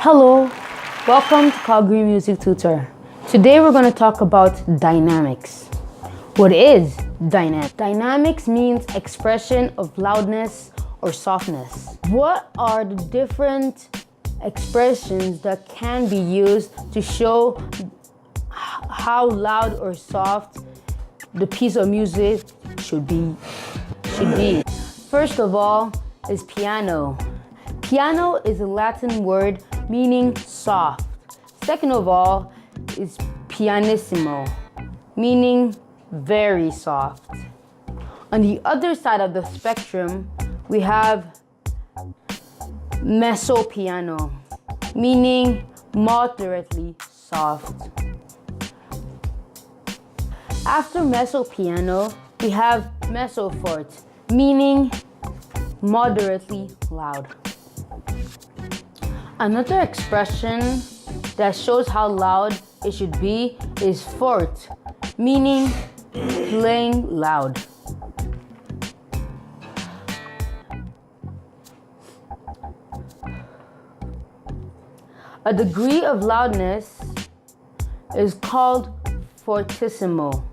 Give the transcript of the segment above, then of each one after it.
Hello, welcome to Calgary Music Tutor. Today we're going to talk about dynamics. What is dynamic? Dynamics means expression of loudness or softness. What are the different expressions that can be used to show how loud or soft the piece of music should be? First of all is piano. Piano is a Latin word meaning soft. Second of all is pianissimo, meaning very soft. On the other side of the spectrum, we have mezzopiano, meaning moderately soft. After mezzopiano, we have mezzoforte, meaning moderately loud. Another expression that shows how loud it should be is forte, meaning playing loud. A degree of loudness is called fortissimo,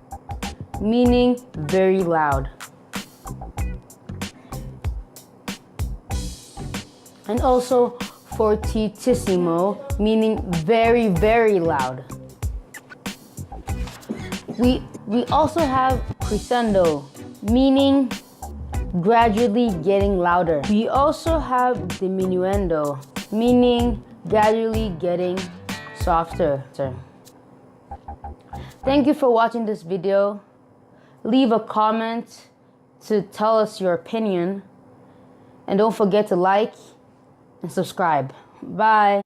meaning very loud. And also fortissimo, meaning very, very loud. We also have crescendo, meaning gradually getting louder. We also have diminuendo, meaning gradually getting softer. Thank you for watching this video. Leave a comment to tell us your opinion. And don't forget to like and subscribe. Bye.